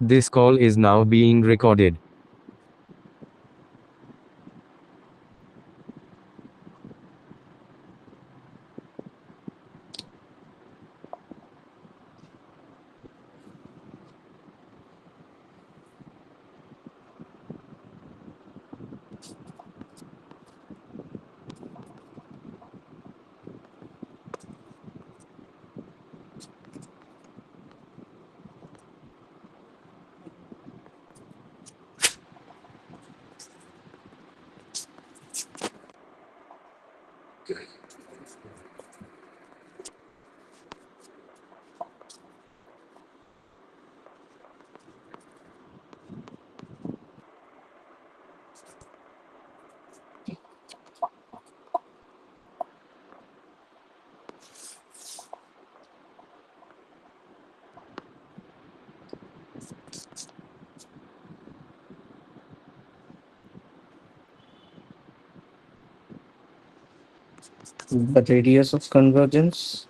This call is now being recorded. The radius of convergence.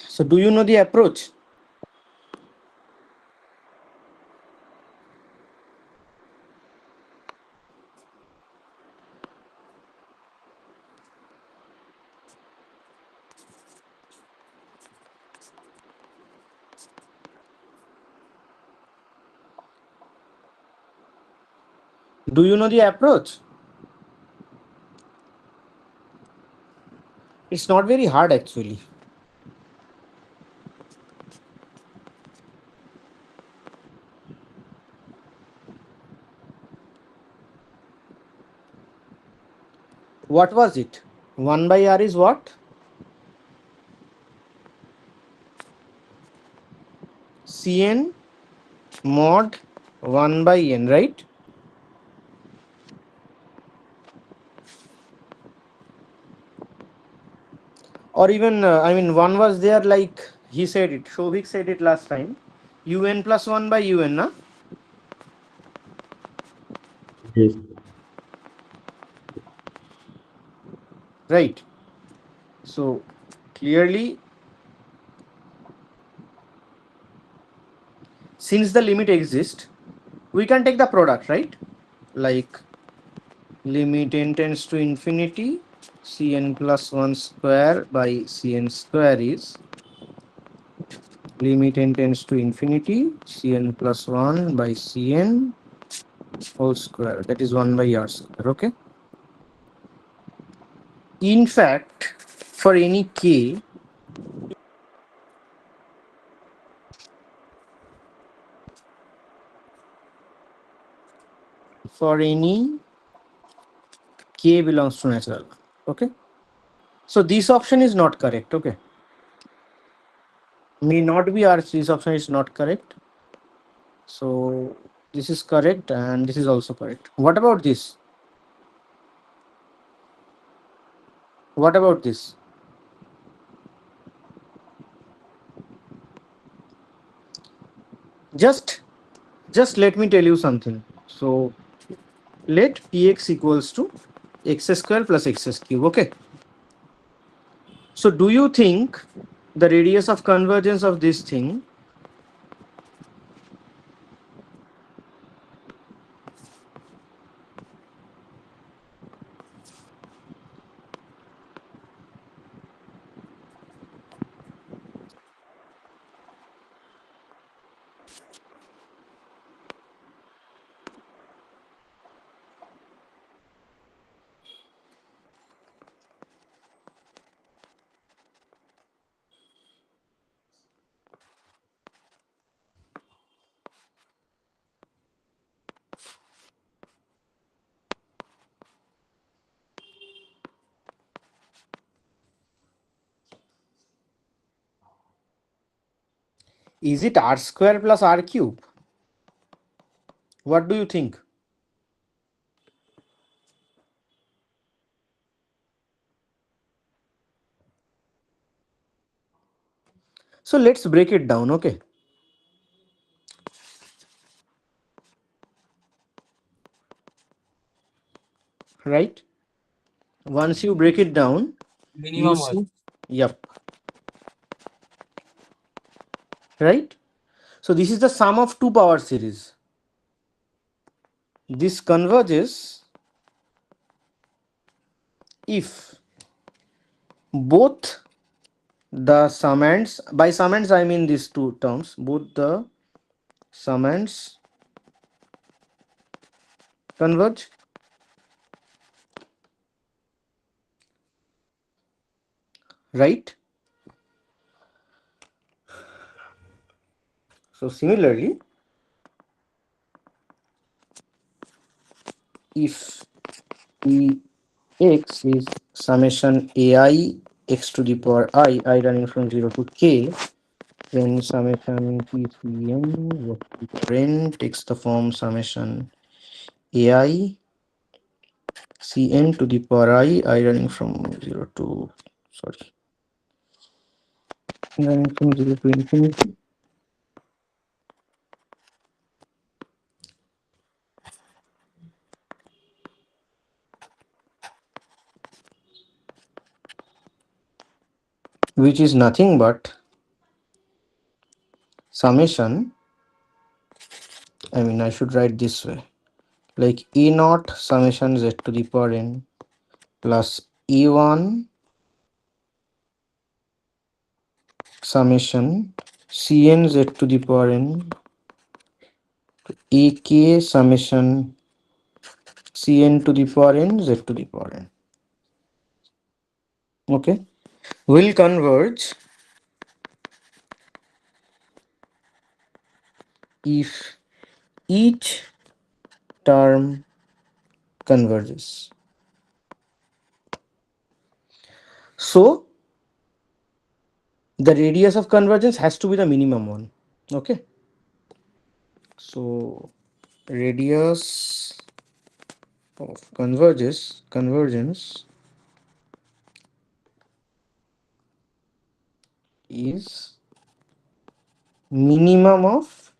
So do you know the approach? Do you know the approach? It's not very hard actually. What was it? 1 by r is what? Cn mod 1 by n, right? Or even, I mean, 1 was there, like he said it, Shobhik said it last time. Un plus 1 by un, na? Yes. Right. So clearly, since the limit exists, we can take the product, right? Like limit n tends to infinity, cn plus 1 square by cn square is limit n tends to infinity, cn plus 1 by cn whole square. That is 1 by r square. Okay. In fact, for any k, for any k belongs to natural. Okay. So this option is not correct. Okay. May not be r. This option is not correct. So this is correct and this is also correct. What about this? What about this? Just let me tell you something. So let px equals to x square plus x cube. Okay. So do you think the radius of convergence of this thing Is it r square plus r cube? What do you think? So let's break it down, okay? Right? Once you break it down, you Minimum see, yep, right? So this is the sum of two power series. This converges if both the summands, by summands I mean these two terms, both the summands converge, right? So similarly, if E x is summation ai x to the power I running from 0 to k, then summation PCN takes the form summation ai cn to the power I running from 0 to, sorry, running from 0 to infinity, which is nothing but summation, I mean I should write this way, like e naught summation z to the power n plus e1 summation cn z to the power n ek summation cn to the power n z to the power n. Okay, will converge if each term converges. So the radius of convergence has to be the minimum one. Okay, so radius of convergence is minimum of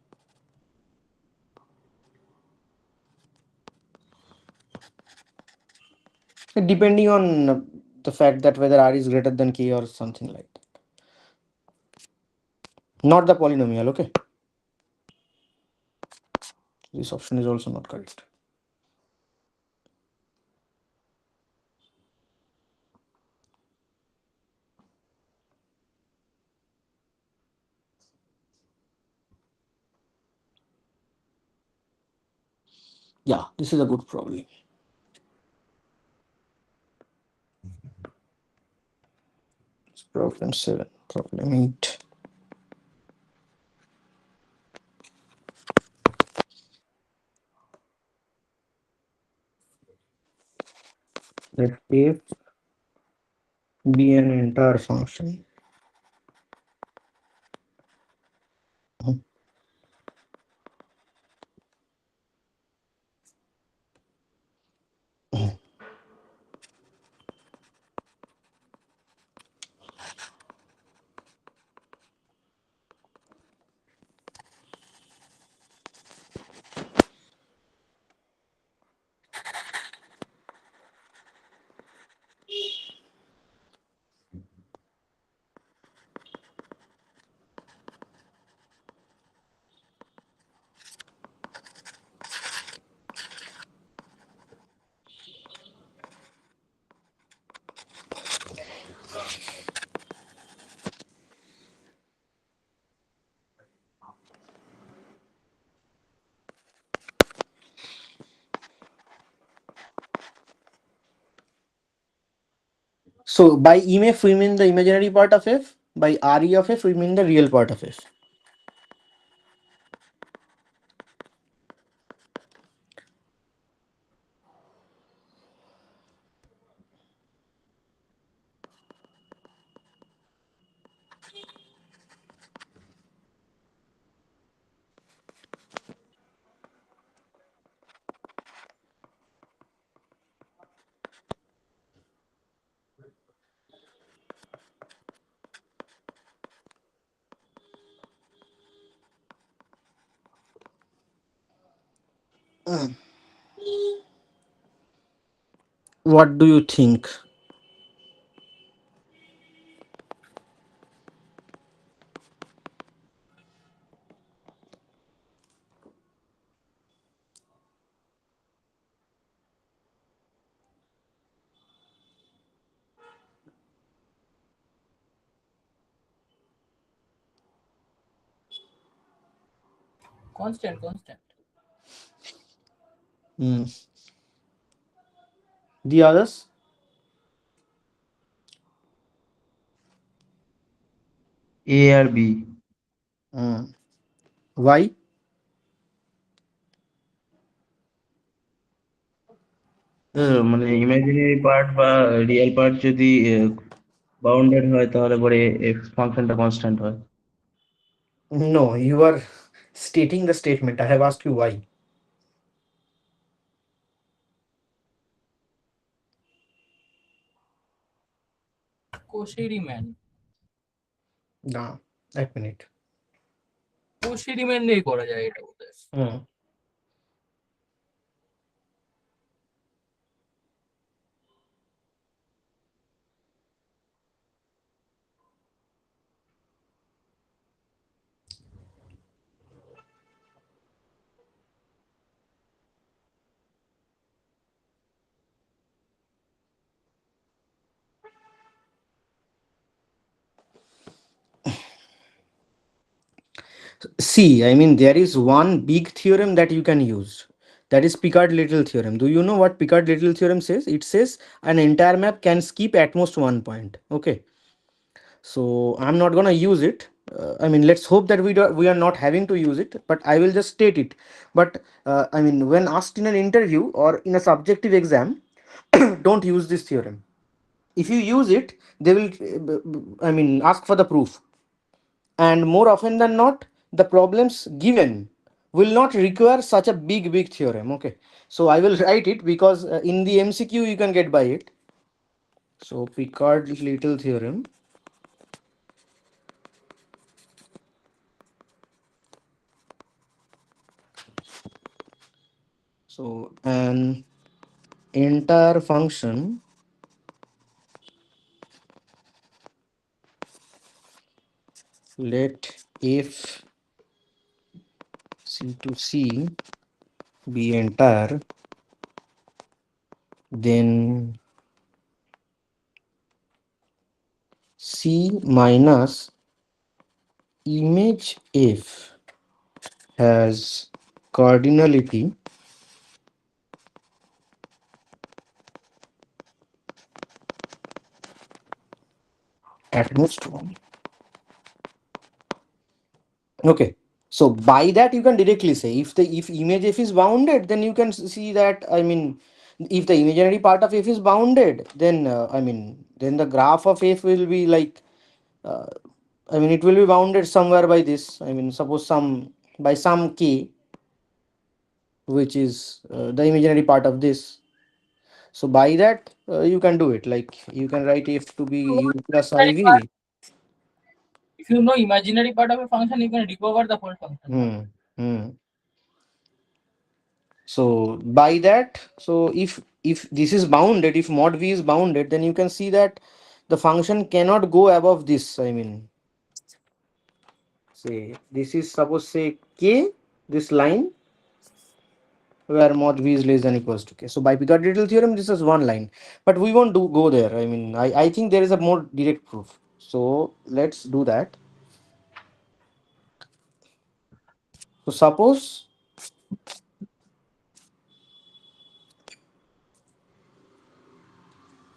depending on the fact that whether r is greater than k or something like that, not the polynomial. Okay, this option is also not correct. Yeah, this is a good problem. It's problem 7, problem 8. Let f be an entire function. So by EMF we mean the imaginary part of f, by RE of f we mean the real part of f. What do you think? Constant. Hmm. The others? A or B. Hmm. Why? মানে imaginary part বা real part যদি bounded হয় তাহলে পরে ফাংশনটা constant হয়। No, you are stating the statement. I have asked you why. Koshiri man. Nah, এক minute. Koshiri man দিয়েই করা যায় এটা বোধহয়। হুম। See, I mean, there is one big theorem that you can use. That is Picard-Little theorem. Do you know what Picard-Little theorem says? It says an entire map can skip at most one point. Okay. So I'm not gonna use it. I mean, let's hope that we are not having to use it. But I will just state it. But I mean, when asked in an interview or in a subjective exam, don't use this theorem. If you use it, they will, I mean, ask for the proof, and more often than not the problems given will not require such a big theorem. Okay, so I will write it because in the MCQ you can get by it. So Picard Little theorem. So an entire function let f c to c be entire, then c minus image f has cardinality at most one. Okay, so by that you can directly say if image f is bounded, then you can see that, I mean, if the imaginary part of f is bounded, then I mean, then the graph of f will be like, uh, I mean, it will be bounded somewhere by this. I mean, suppose some by some k, which is the imaginary part of this. So by that you can do it. Like you can write f to be u plus iv. If you know imaginary part of a function, you can recover the whole function. Hmm. Hmm. So by that, so if this is bounded, if mod v is bounded, then you can see that the function cannot go above this. I mean, say this is, suppose, say k, this line where mod v is less than equals to k. So by Picard-Little theorem, this is one line, but we won't go there. I mean, I think there is a more direct proof. So let's do that. So suppose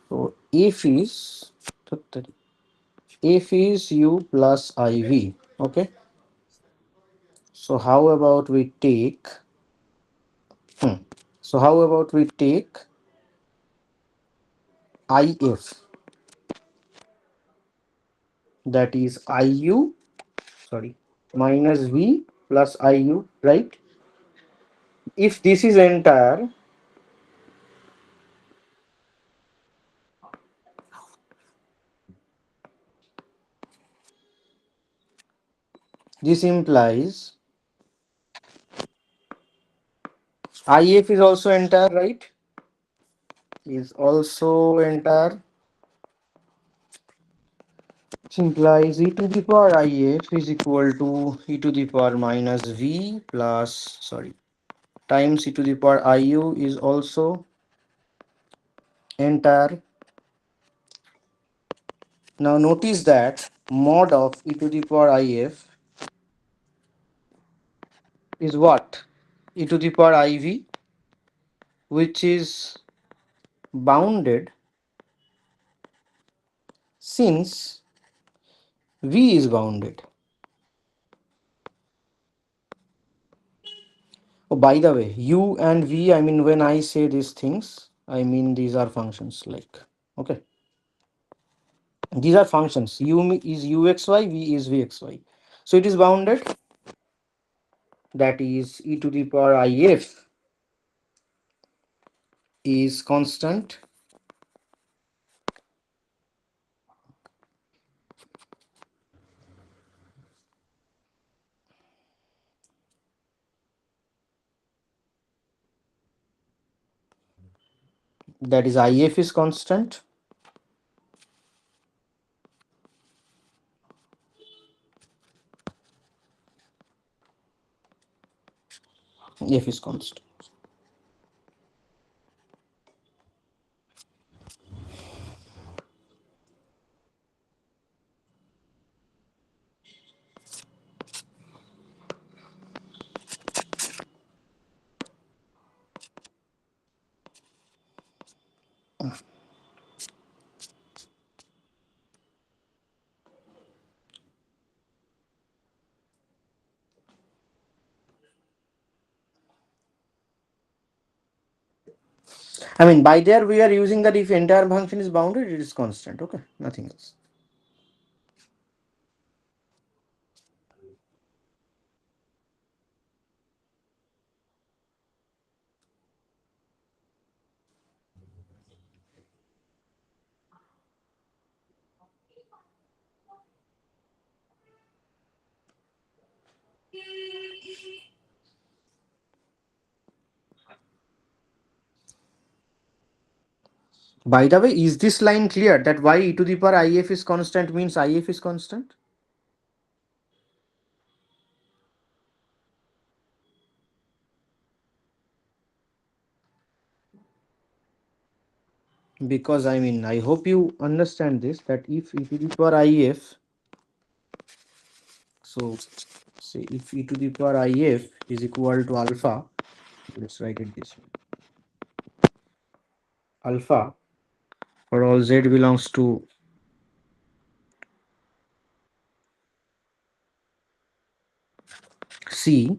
so if is u plus iv. Okay. So how about we take so how about we take if, that is iu, sorry, minus v plus iu, right? If this is entire, this implies IF is also entire, right? Is also entire, which implies e to the power IF is equal to e to the power minus V plus, sorry, times e to the power IU is also entire. Now notice that mod of e to the power IF is what? E to the power IV, which is bounded since V is bounded. Oh, by the way, U and V, I mean, when I say these things, I mean these are functions like, okay. These are functions. U is uxy, V is vxy. So it is bounded, that is e to the power if is constant, that is if is constant, f is constant. I mean, by there we are using that if entire function is bounded, it is constant, okay, nothing else. By the way, is this line clear that why e to the power if is constant means if is constant? Because I mean, I hope you understand this, that if e to the power if, so say if e to the power if is equal to alpha, let's write it this way, alpha for all z belongs to C,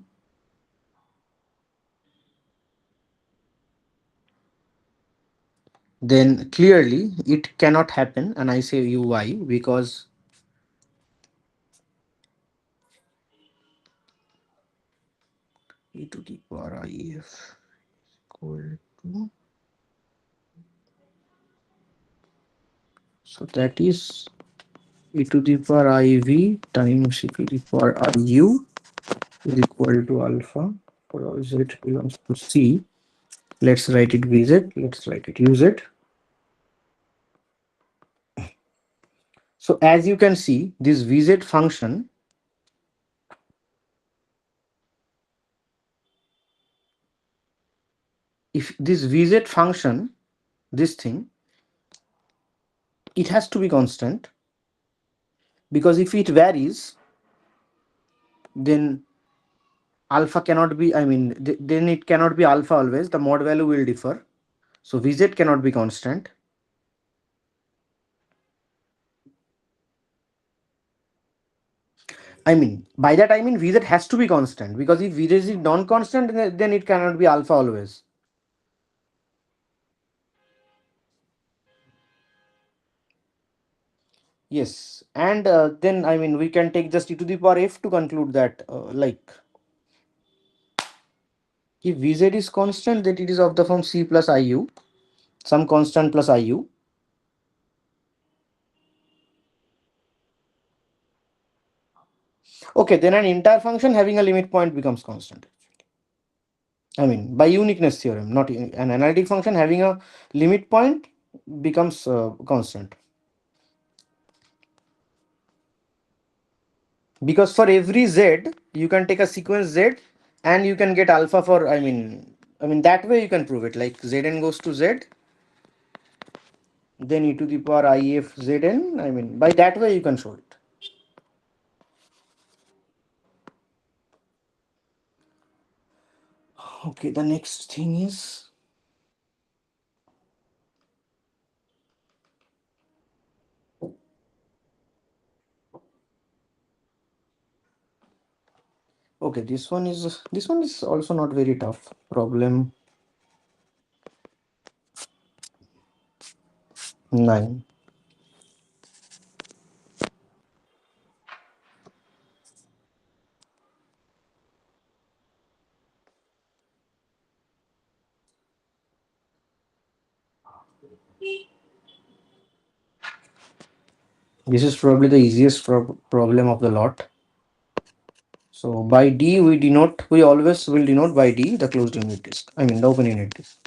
then clearly it cannot happen, and I say you why, because e to the power if equal to, so that is e to the power iv times e to the power iu is equal to alpha for all z belongs to C. Let's write it vz, let's write it uz. So as you can see, this vz function, if this vz function, this thing, it has to be constant, because if it varies, then alpha cannot be, I mean, then it cannot be alpha always, the mod value will differ. So vz cannot be constant. I mean, by that I mean vz has to be constant, because if vz is non-constant, then it cannot be alpha always. Yes, and then I mean we can take just e to the power f to conclude that like if vz is constant, then it is of the form C plus iu, some constant plus iu. Okay, then an entire function having a limit point becomes constant. I mean, by uniqueness theorem, not an analytic function having a limit point becomes constant. Because for every z, you can take a sequence z and you can get alpha for, I mean that way you can prove it, like zn goes to z, then e to the power if zn. I mean, by that way you can show it. Okay, the next thing is, okay, this one is also not very tough. Problem 9. This is probably the easiest problem of the lot. So by D we always will denote by D the closed unit disk. I mean the open unit disk.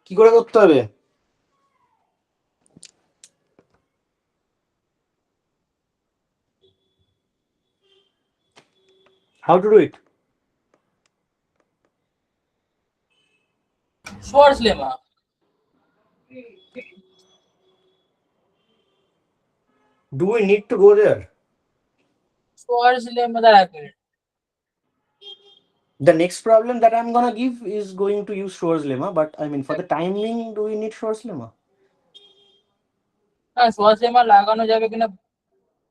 কি করে করতে হবে? How to do it? Schwarz lemma. Do we need to go there? Schwarz lemma দ্বারা accurate. The next problem that I'm gonna give is going to use Schwarz lemma, but I mean for the timing, do we need Schwarz lemma? হ্যাঁ, Schwarz lemma লাগানো যাবে কিনা,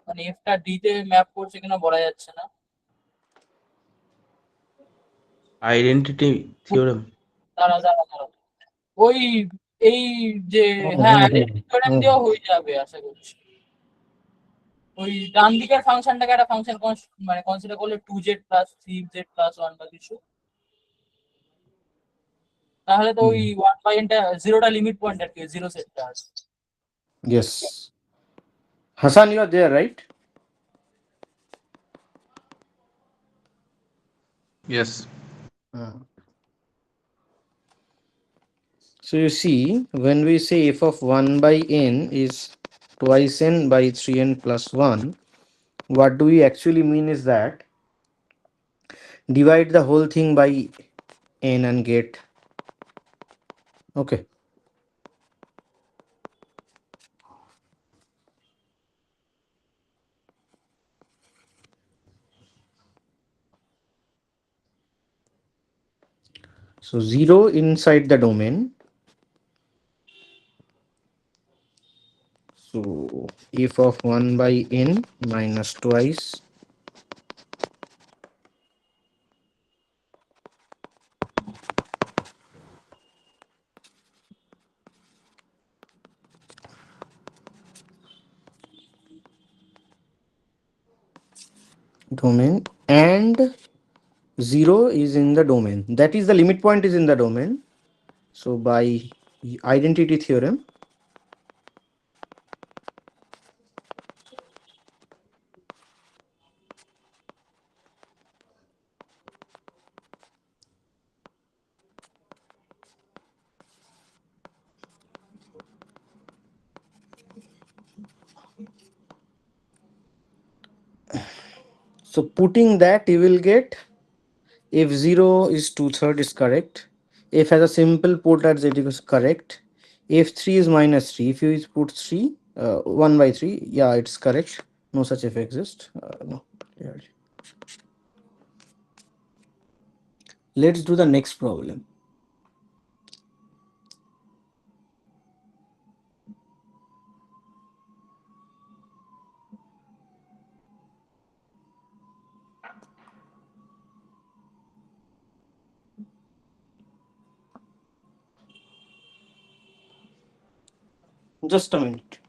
মানে এফটা D তে map করছে কিনা বলা যাচ্ছে না। Identity theorem. দাঁড়া। ওই এই যে হ্যাঁ থিওরেম দিয়েও হয়ে যাবে আশা করছি। ওই ডান দিকের ফাংশনটাকে একটা ফাংশন মানে কনসিডার করলে 2z প্লাস 3z প্লাস 1 বা কিছু, তাহলে তো ওই 1/n টা জিরোটা লিমিট পয়েন্ট আর কি, জিরো সেটটা আছে। Yes. Hassan, you are there, right? Yes. So you see, when we say f of 1 by n is twice n by 3n plus 1, what do we actually mean is that divide the whole thing by n and get, okay. So 0 inside the domain. So f of 1 by n minus twice domain, and 0 is in the domain. That is, the limit point is in the domain. So by identity theorem, so putting that, you will get if 0 is 2/3 is correct, if has a simple put at z is correct, if 3 is minus 3, if you put 3 1 by 3, yeah, it's correct, no such f exists. No. Yeah. Let's do the next problem. Just a minute.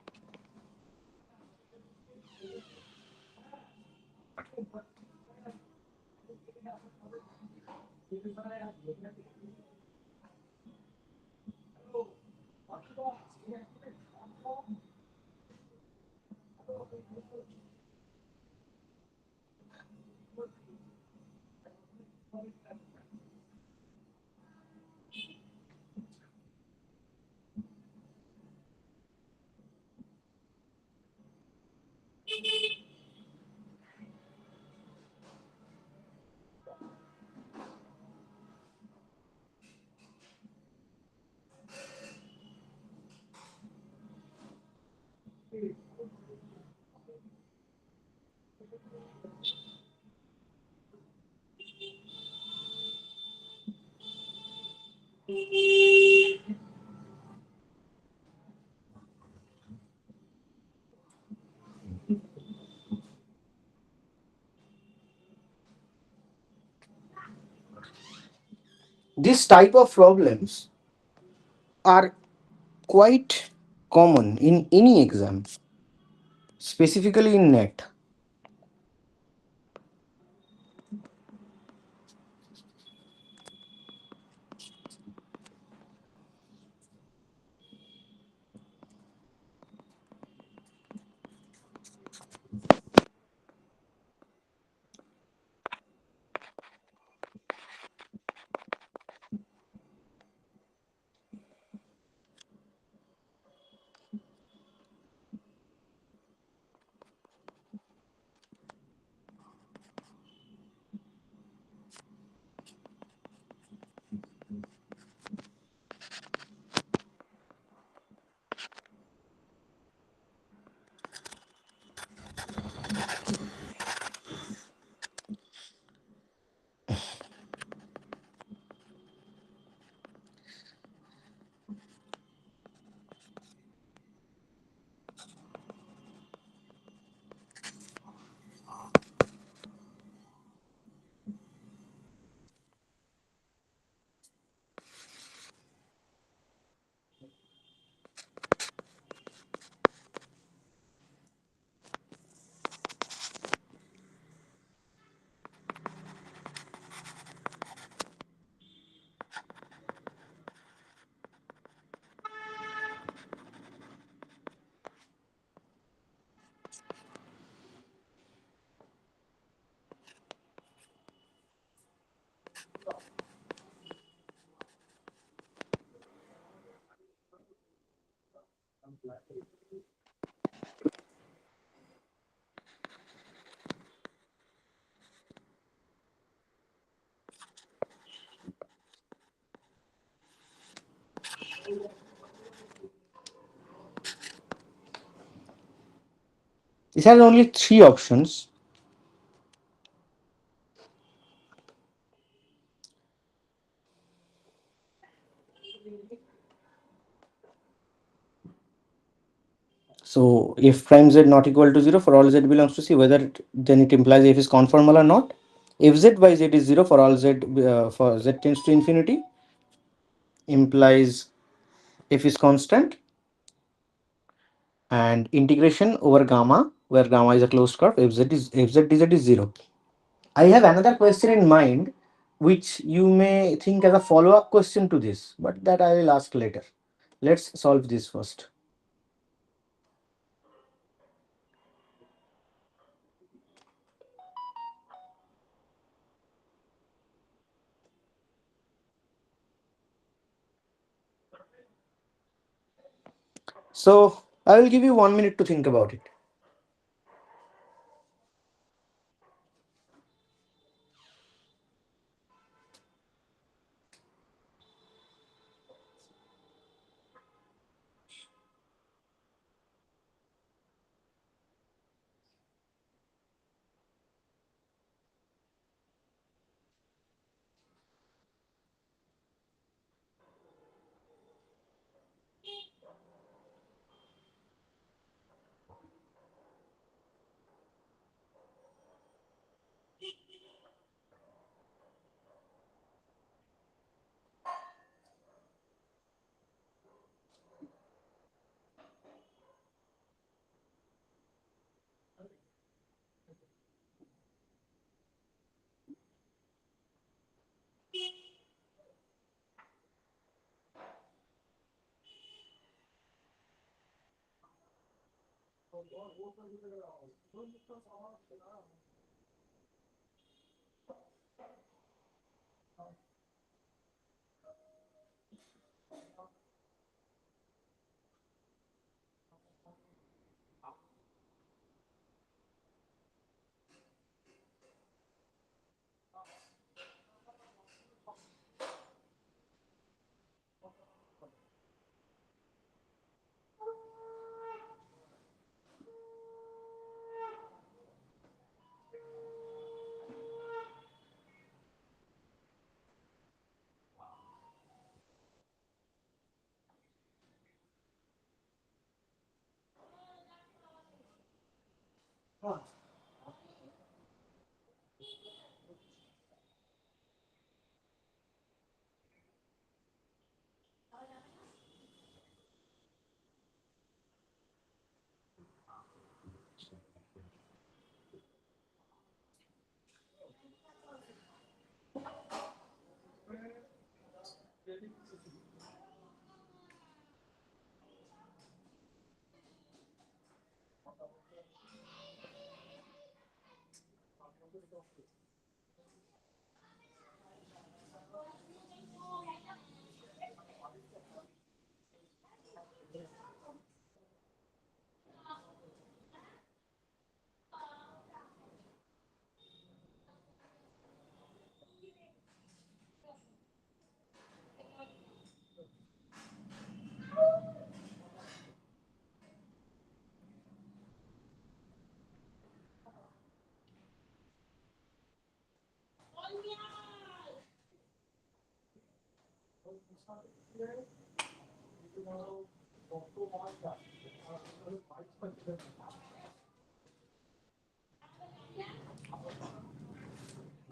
This type of problems are quite common in any exam, specifically in NET. This has only 3 options. So if prime z not equal to 0 for all z belongs to C, whether then it implies f is conformal or not. If z by z is 0 for all z for z tends to infinity, implies f is constant, and integration over gamma, where gamma is a closed curve, if z dz is 0. I have another question in mind which you may think as a follow-up question to this, but that I will ask later. Let's solve this first. So I will give you 1 minute to think about it.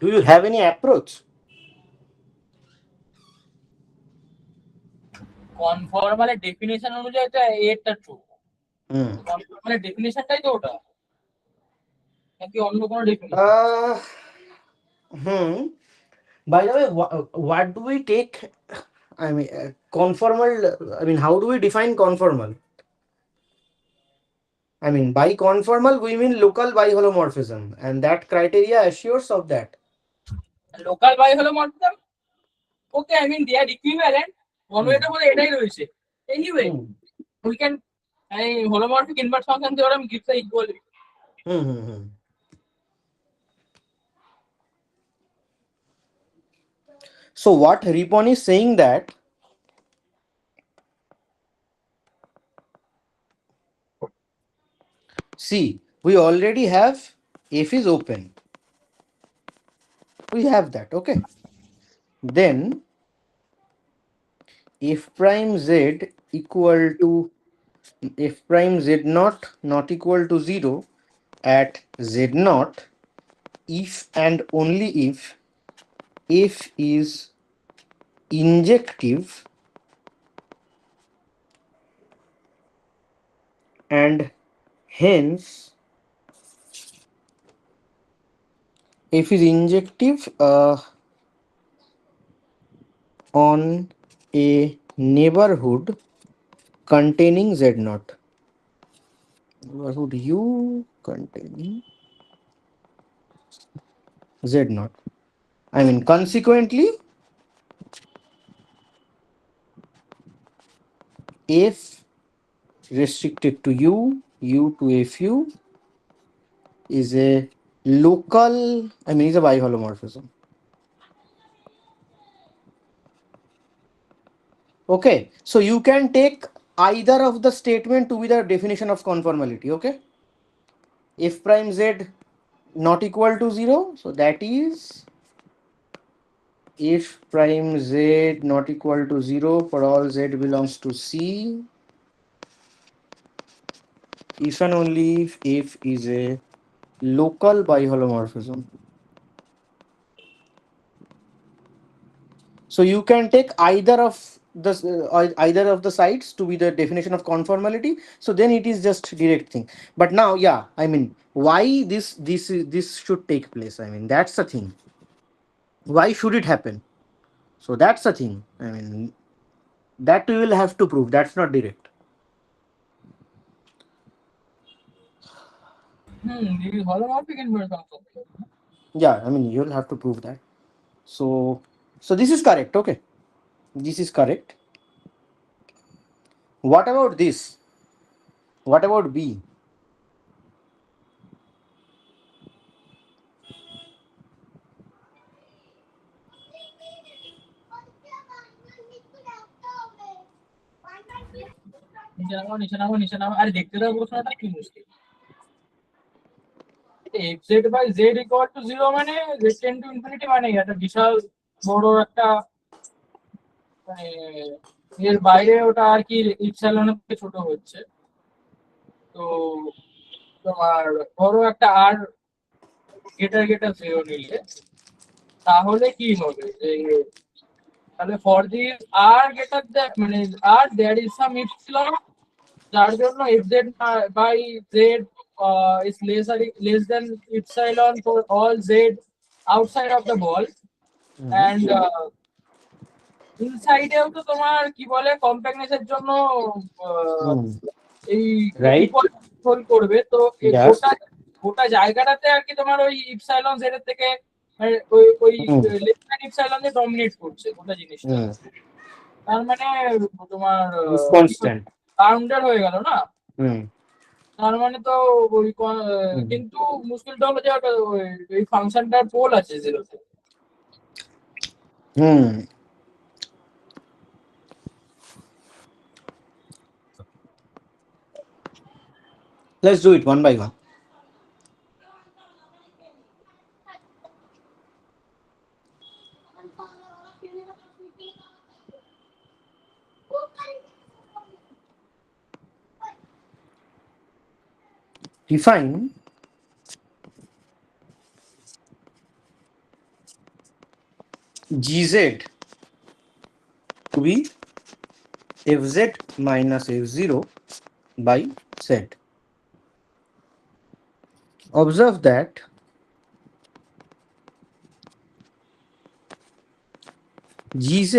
Do you have any approach? কনফর্মালের definition অনুযায়ী তো এটা true. কনফর্মালের ডেফিনিশনটাই তো ওটা, নাকি অন্য কোনো definition? By the way, what do we take? I mean, conformal. I mean, how do we define conformal? I mean, by conformal we mean local biholomorphism, and that criteria assures of that. Local biholomorphism. Okay, I mean they are equivalent. One way to বলে এটাই রয়েছে. Anyway, we can এই holomorphic inverse function theorem gives the equality. So what Ripon is saying that see, we already have f is open. We have that, okay. Then f prime z equal to f prime z not equal to 0 at z naught if and only if f is injective and hence f is injective on a neighborhood containing z naught. Neighborhood u containing z naught. I mean, consequently, f restricted to u to fu is a local, I mean, is a biholomorphism. Okay, so you can take either of the statement to be the definition of conformality. Okay, f prime z not equal to 0, so that is if prime z not equal to 0 for all z belongs to C, if and only if f is a local biholomorphism. So you can take either of the sides to be the definition of conformality. So then it is just direct thing. But now, yeah, I mean, why this should take place? I mean, that's the thing. Why should it happen? So that's the thing. I mean, that we will have to prove. That's not direct. This is holomorphic inverse function. Yeah, I mean, you'll have to prove that. So this is correct. Okay, this is correct. What about this? What about B? নিচে নামো আরে দেখতে দাও প্রশ্নটা কি মুশকিল fz by z equal to 0 মানে z tend to infinity মানে এটা বিশাল বড় একটা মানে এর বাইরে ওটা আর কি ইপসিলনের থেকে ছোট হচ্ছে তো তোমার বড় একটা আর গেটার 0 নিলে তাহলে কি হবে যে তাহলে ফর দিস আর গেটার দ্যাট মানে আর দেয়ার ইজ সাম ইপসিলন যার জন্য fz by z is less than epsilon for all z outside of the ball and ইনসাইডেও তো তোমার কি বলে কম্প্যাক্টনেসের জন্য এই Right. হোল্ড করবে তো এই Yes. গোটা জায়গাটাতে আর কি তোমার ওই ইপসাইলন জেড এর থেকে ওই লেস দ্যান ইপসাইলন যে ডমিনেট করছে গোটা জিনিসটা তার মানে তোমার কনস্ট্যান্ট বাউন্ডার হয়ে গেল না তার মানে তো ওই কিন্তু মুশকিলটা হলো যে ওই ফাংশনটার পোল আছে জিরোতে Let's do it one by one. Define gz to be fz minus f0 by z. Observe that gz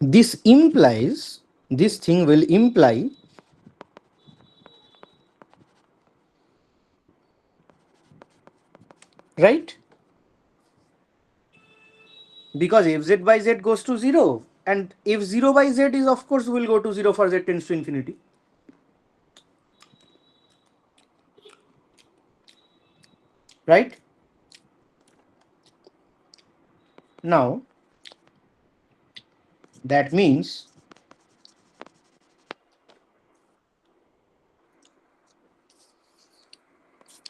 this implies, this thing will imply right, because if z by z goes to 0 and if 0 by z is of course will go to 0 for z tends to infinity. Right? Now that means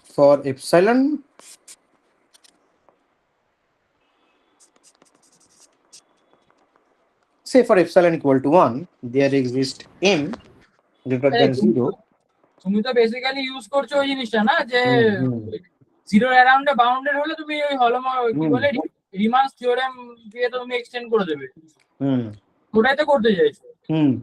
for epsilon say for epsilon equal to 1 there exists m greater এই than 0. তুমি তো basically use করছো ওই জিনিসটা না যে হুম, zero অ্যারাউন্ডে bounded হলে তুমি ওই কি হুম, বলে রিমান্স থিওরেম দিয়ে তো তুমি এক্সটেন্ড করে দেবে, হুম, ওটাই তো করতে চাইছো। হুম।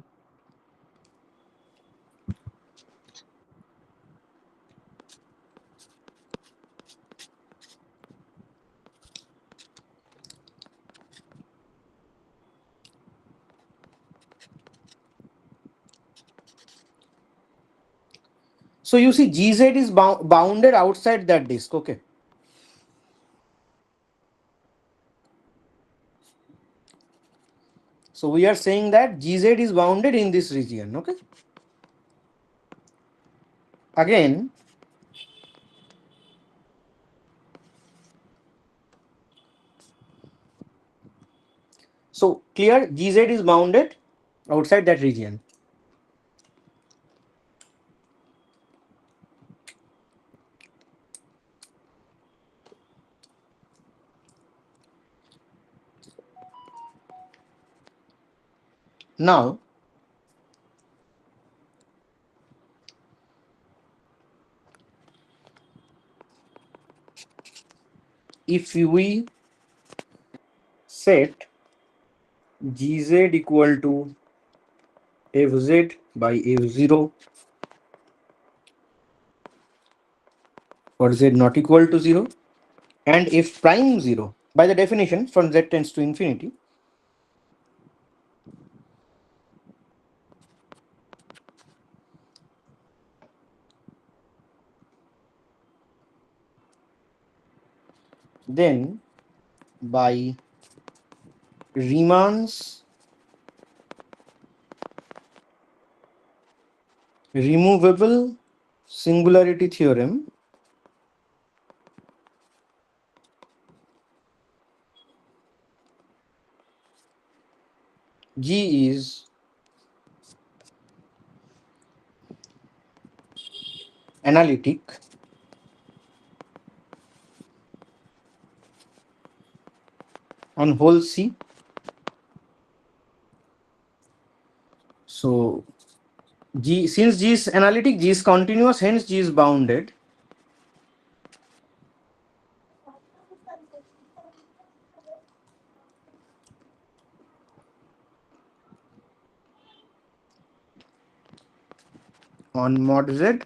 So you see gz is bounded outside that disk. Okay, so we are saying that gz is bounded in this region. Okay, again so clear gz is bounded outside that region. Now if we set gz equal to fz by f0 for z not equal to 0 and f prime 0 by the definition from z tends to infinity, then by Riemann's removable singularity theorem, G is analytic on whole C. So G, since G is analytic, G is continuous, hence G is bounded. On mod Z.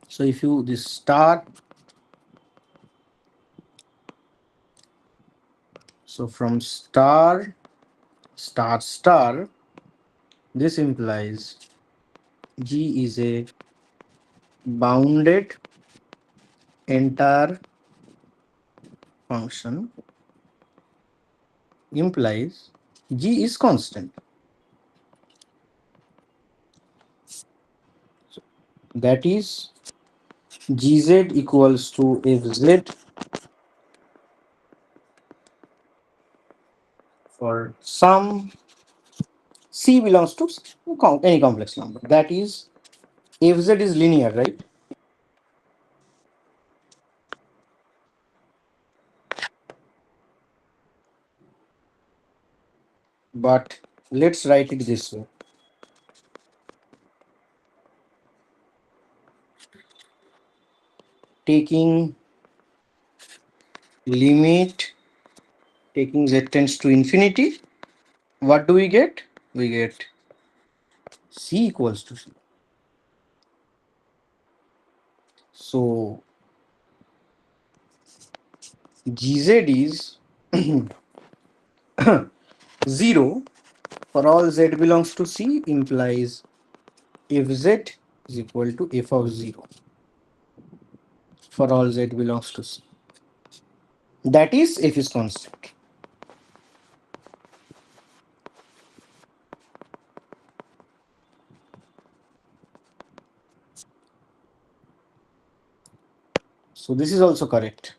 So if you this star, so from star, this implies G is a bounded entire function, implies G is constant. That is Gz equals to Fz for some C belongs to any complex number. That is Fz is linear, right? But let's write it this way. Taking limit, taking z tends to infinity, what do we get? We get C equals to 0. So Gz is 0 for all z belongs to C implies if z is equal to f of 0 for all z belongs to C. That is f is constant. So this is also correct.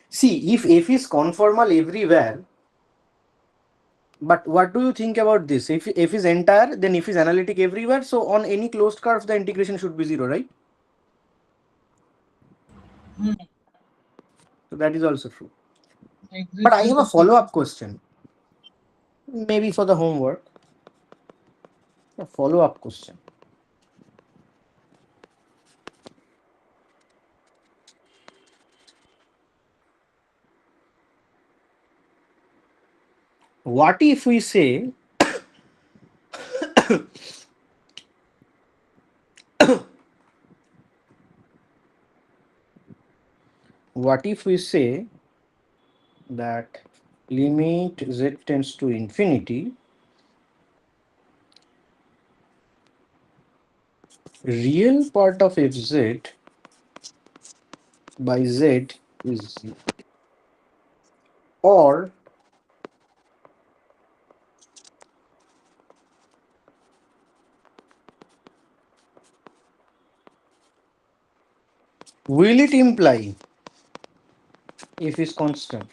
See, if f is conformal everywhere, but what do you think about this? If f is entire, then f is analytic everywhere. So on any closed curve, the integration should be 0, right? So that is also true. But I have a follow-up question. Maybe for the homework. A follow-up question. What if we say what if we say that limit z tends to infinity, real part of fz by z is 0, or will it imply f is constant?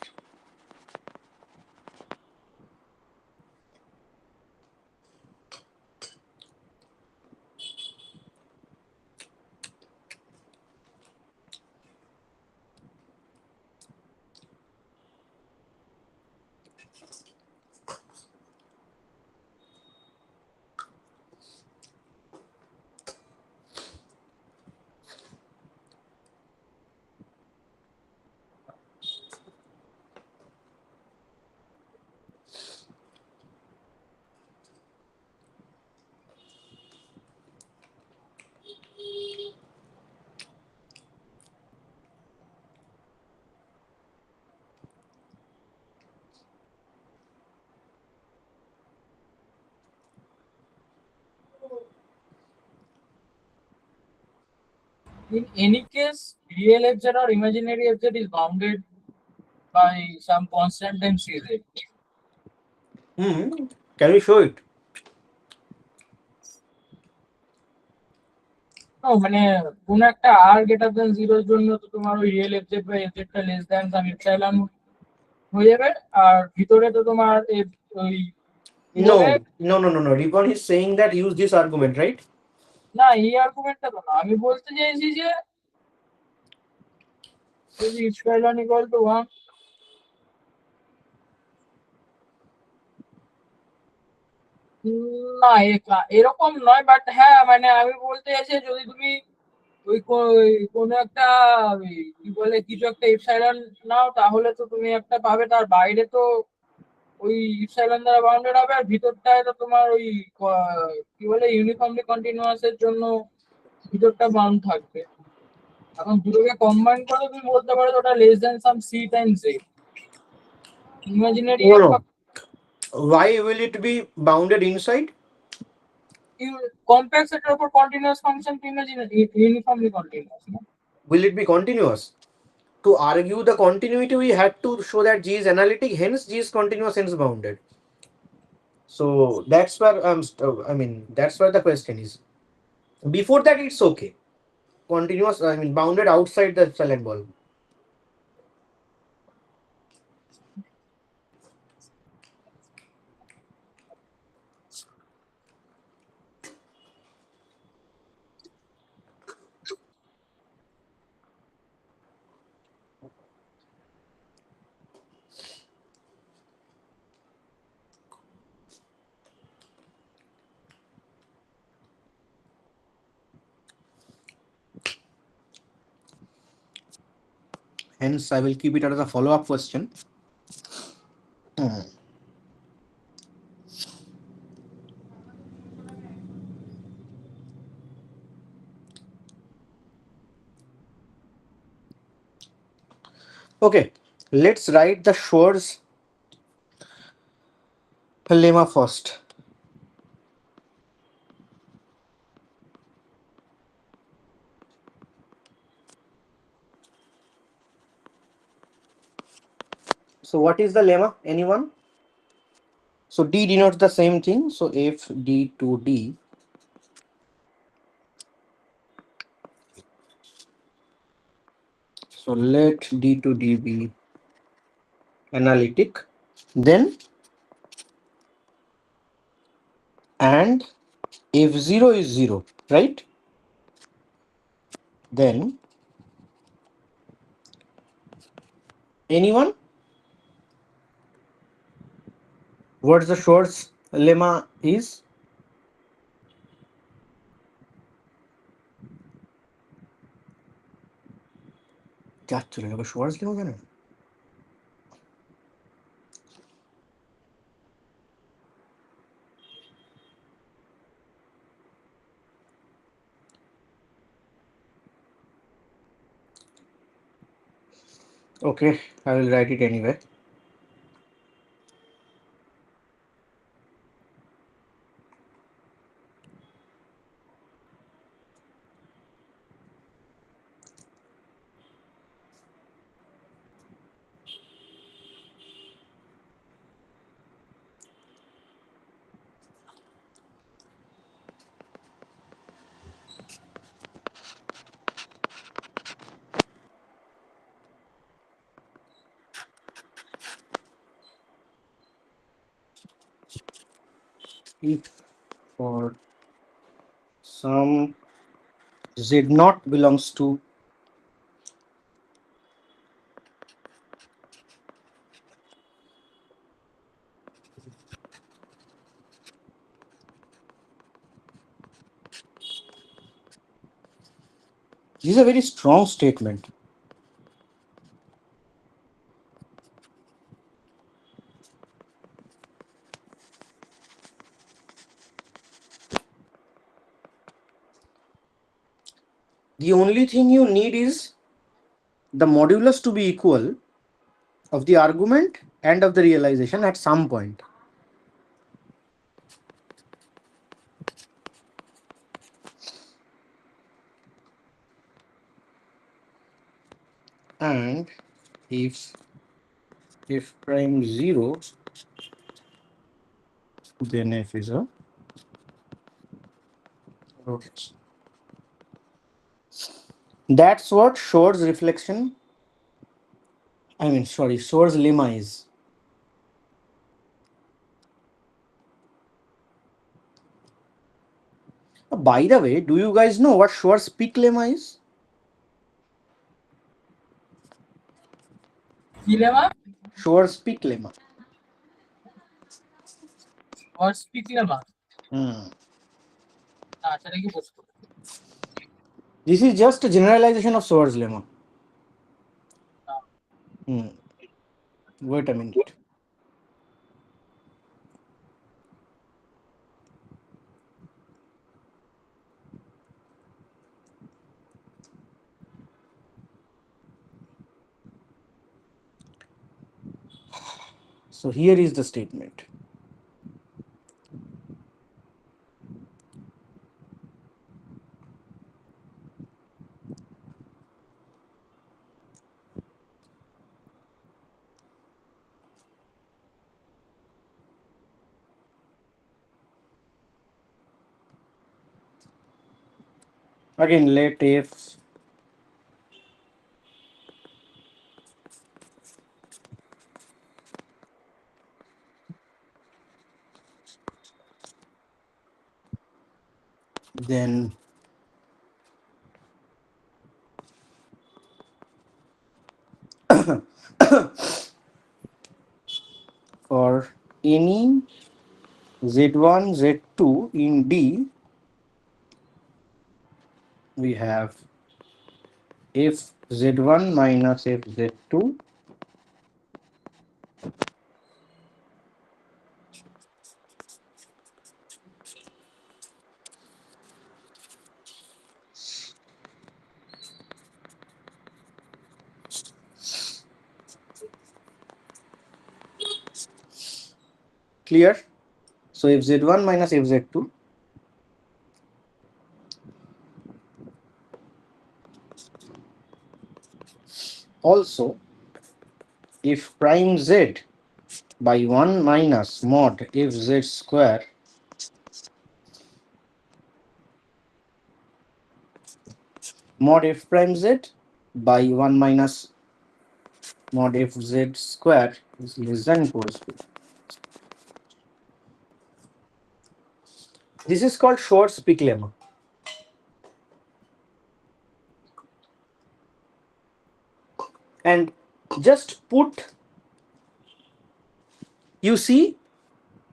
In any case, real FZ or imaginary FZ is bounded by some constant times CZ. Can we show it? No, মানে কোন একটা r greater than 0 এর জন্য তো তোমার ওই real FZ বা FZ টা less than some epsilon হয়ে যাবে, আর ভিতরে তো তোমার ওই No. Ribbon is saying that use this argument, right? না এই আর্গুমেন্টটা তো না, আমি বলতে চাইছি যে epsilon equal to 1, না এরকম নয়, বাট হ্যাঁ মানে আমি বলতে চাইছি যদি তুমি ওই কোনো একটা কি বলে কিছু একটা ইপসাইলন নাও, তাহলে তো তুমি একটা পাবে, তার বাইরে তো ওই ইপসাইলন দ্বারা বাউন্ডেড হবে, আর ভিতরটায় তো তোমার ওই কি বলে ইউনিফর্মলি কন্টিনিউয়াস এর জন্য ভিতরটা বাউন্ড থাকবে। এখন দুটোকে কম্বাইন করে তুমি বলতে পারো ওটা less than some c times a imaginary. No. Why will it be bounded inside? Complex এটার উপর কন্টিনিউয়াস ফাংশন কি ইউনিফর্মলি কন্টিনিউয়াস না? Will it be continuous? To argue the continuity, we had to show that G is analytic, hence G is continuous, hence bounded. So that's where that's where the question is. Before that, it's okay. Continuous, bounded outside the epsilon ball. Hence, I will keep it as a follow-up question. Okay. Let's write the Schwarz lemma first. So what is the lemma? Anyone? So D denotes the same thing. So F D to D. So let D to D be analytic. Then and if 0 is 0, right? Then anyone? What the Schwarz lemma is? क्या चलेगा Schwarz lemma क्या है? Okay, I will write it anyway. If for some Z naught belongs to this is a very strong statement. The only thing you need is the modulus to be equal of the argument and of the realization at some point. And if f prime 0, then f is a rotation. That's what Schwarz reflection, Schwarz lemma is. By the way, do you guys know what Schwarz peak lemma is? কি lemma Schwarz peak lemma. or speak lemma Hmm. না সেটা কি বুঝবো This is just a generalization of Schwarz lemma. Wait a minute. So here is the statement. Again, let f then for any z1 z2 in D we have f z1 minus f z2 Clear? So fz1 minus fz2 also if prime z by 1 minus mod fz square mod f prime z by 1 minus mod fz square is less than equals to. This is called Shor's-Peak lemma. And just put, you see,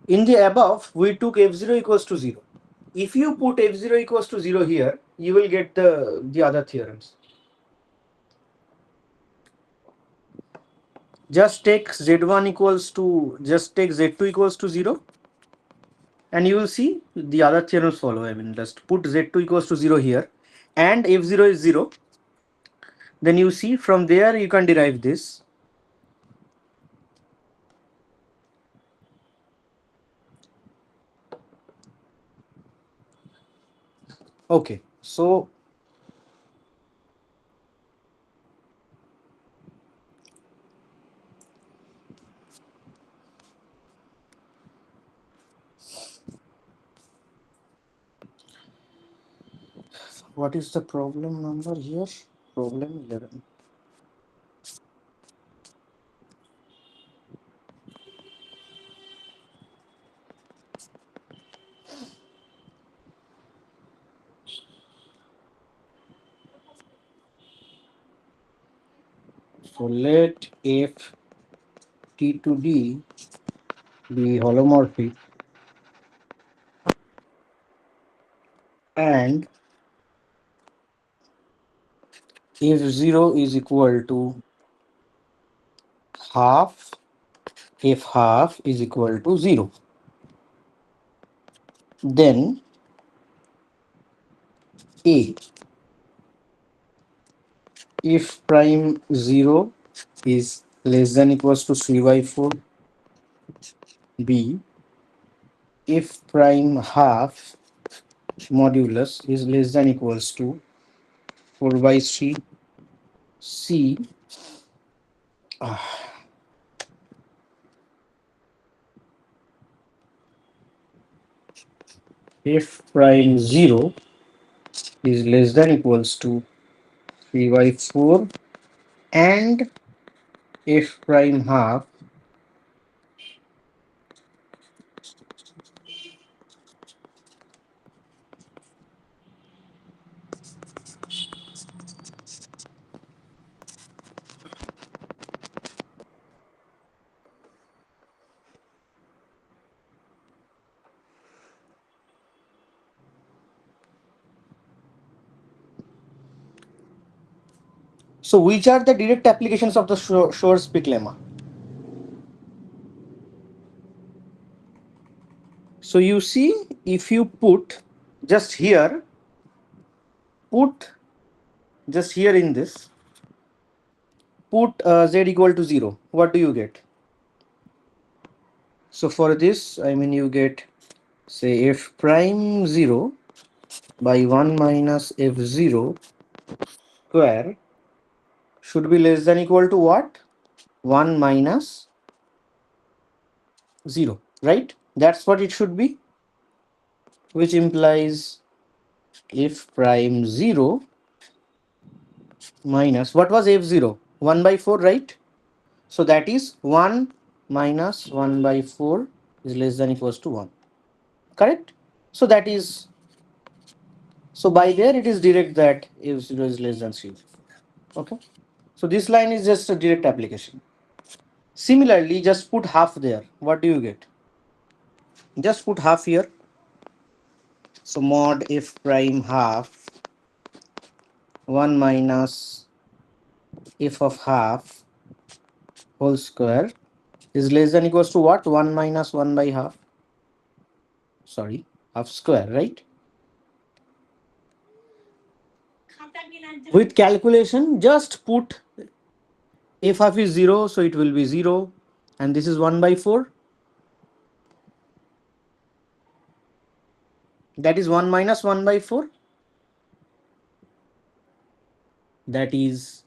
in the above, we took f0 equals to 0. If you put f0 equals to 0 here, you will get the other theorems. Just take z1 equals to, just take z2 equals to 0. And you will see the other theorems follow. I mean, just put z2 equals to 0 here. And f0 is 0. Then you see from there you can derive this. Okay, so what is the problem number here? Problem 11. So let f t to d be holomorphic and if 0 is equal to half, if half is equal to 0, then A, if prime 0 is less than equals to 3 by 4, B, if prime half modulus is less than equals to 4 by 3, C, if prime 0 is less than equals to 3 by 4 and if prime half So which are the direct applications of the Shor's-Peak lemma? So you see, if you put just here, put just here in this, put z equal to 0, what do you get? So for this, I mean you get, say, f prime 0 by 1 minus f0 square should be less than equal to what? 1 minus 0, right? That's what it should be, which implies f prime 0 minus, what was f0? 1 by 4, right? So that is 1 minus 1 by 4 is less than equals to 1. Correct? So that is, so by there it is direct that f0 is less than 3. Okay. So this line is just a direct application. Similarly, just put half there. What do you get? Just put half here. So mod f prime half 1 minus f of half whole square is less than equals to what? 1 minus 1 by half. Sorry, half square, right? With calculation, just put f half is 0, so it will be 0, and this is 1 by 4. That is 1 minus 1 by 4. That is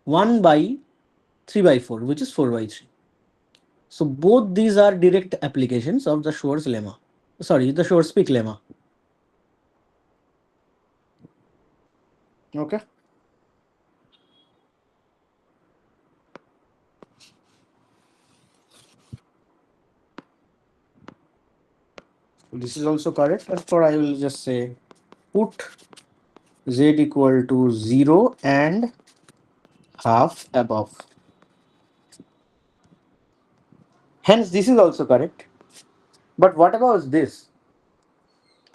1 by 3 by 4, which is 4 by 3. So both these are direct applications of the Schwarz lemma. Sorry, the Schwarz-Pick lemma. Okay. This is also correct. Therefore, I will just say put z equal to 0 and half above. Hence, this is also correct. But what about this?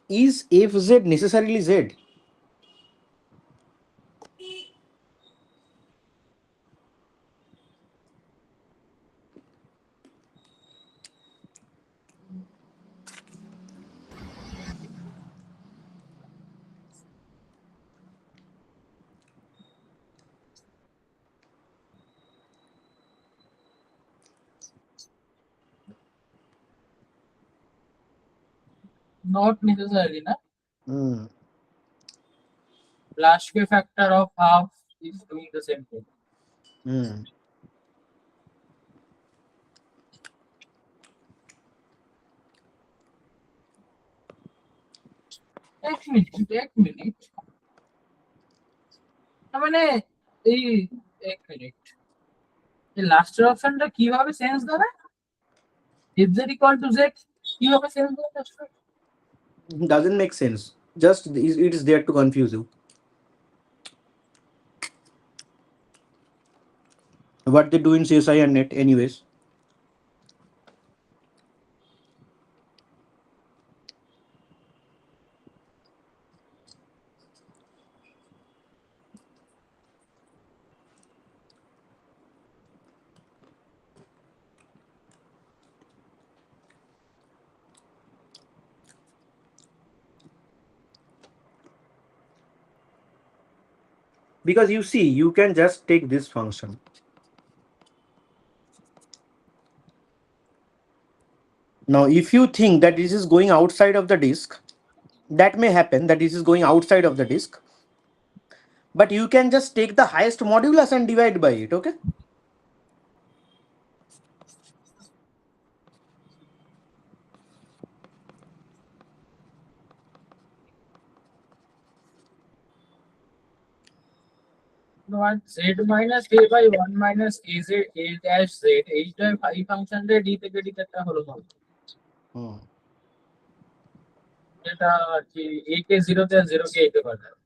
Is fz necessarily z? Not necessarily, na? Hmm. Blaschke factor of half is doing the same thing. Hmm. এক minute মানে এই এক minute এই লাস্টের অপশনটা কিভাবে sense দেবে if z equal to z কিভাবে সেন্স দেবে Doesn't make sense. Just it is there to confuse you. What they do in CSI and net, anyways. Because you see, you can just take this function. Now, if you think that this is going outside of the disk, that may happen that this is going outside of the disk. But you can just take the highest modulus and divide by it, okay? What z minus a by 1 minus az a dash z এইটা এই ফাংশনটা d থেকে d একটা হলো না এটা কি a কে 0 তে 0 কে a তে পাঠায়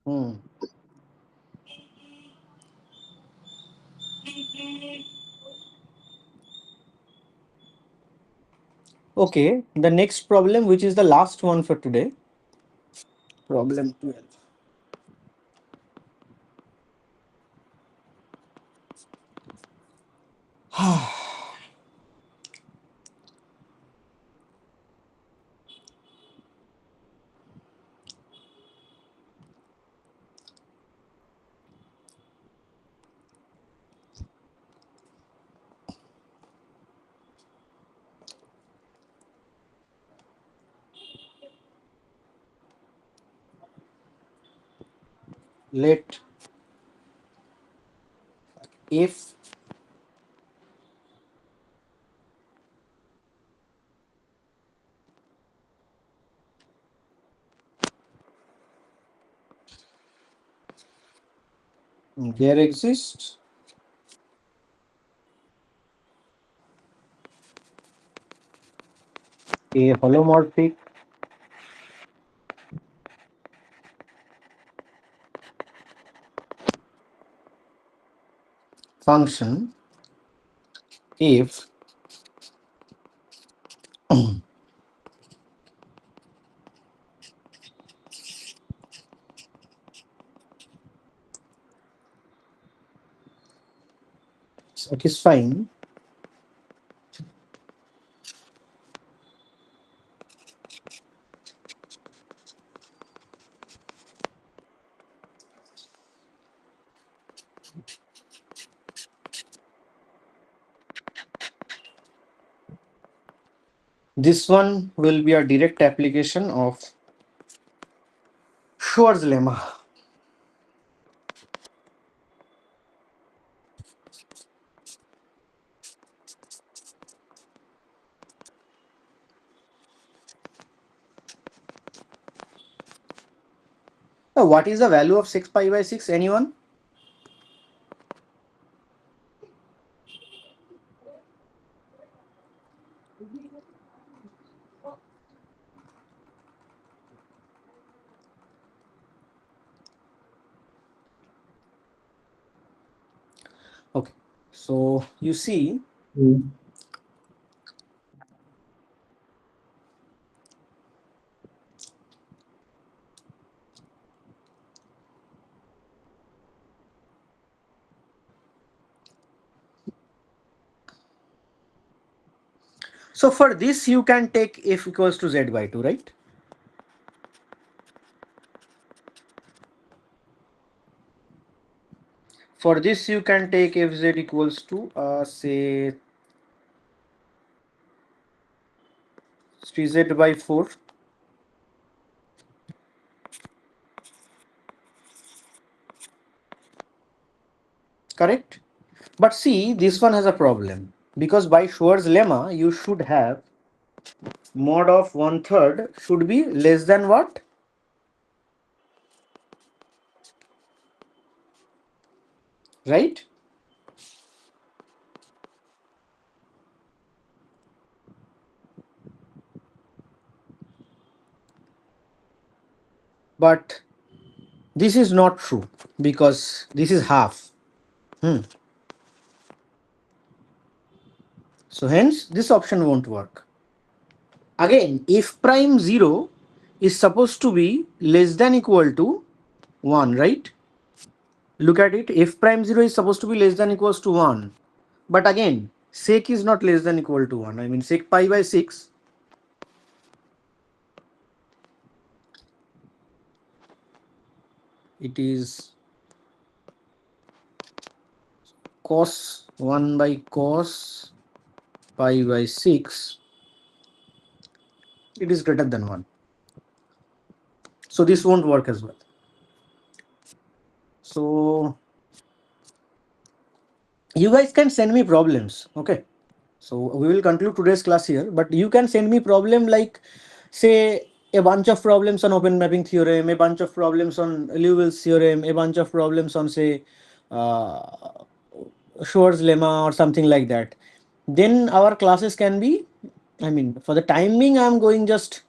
Okay, the next problem, which is the last one for today, problem 12. Let if there exists a holomorphic function if satisfying this one will be a direct application of Schwarz lemma. Now, what is the value of 6 pi by 6? Anyone? Okay, so you see, so for this you can take f equals to z by 2, right? For this you can take fz equals to say 3z by 4. Correct? But see, this one has a problem, because by Schwarz lemma you should have mod of 1/3 should be less than what? Right? But this is not true, because this is half. So hence this option won't work. Again, if prime 0 is supposed to be less than equal to 1, right? Look at it. F prime 0 is supposed to be less than equals to 1. But again, sec is not less than equal to 1. I mean, sec pi by 6. It is cos 1 by cos pi by 6. It is greater than 1. So this won't work as well. So you guys can send me problems. Okay. So we will conclude today's class here, but you can send me problem like, say, a bunch of problems on open mapping theorem, a bunch of problems on Liouville's theorem, a bunch of problems on, say, Schwarz lemma or something like that. Then our classes can be, I mean, for the timing, I'm going just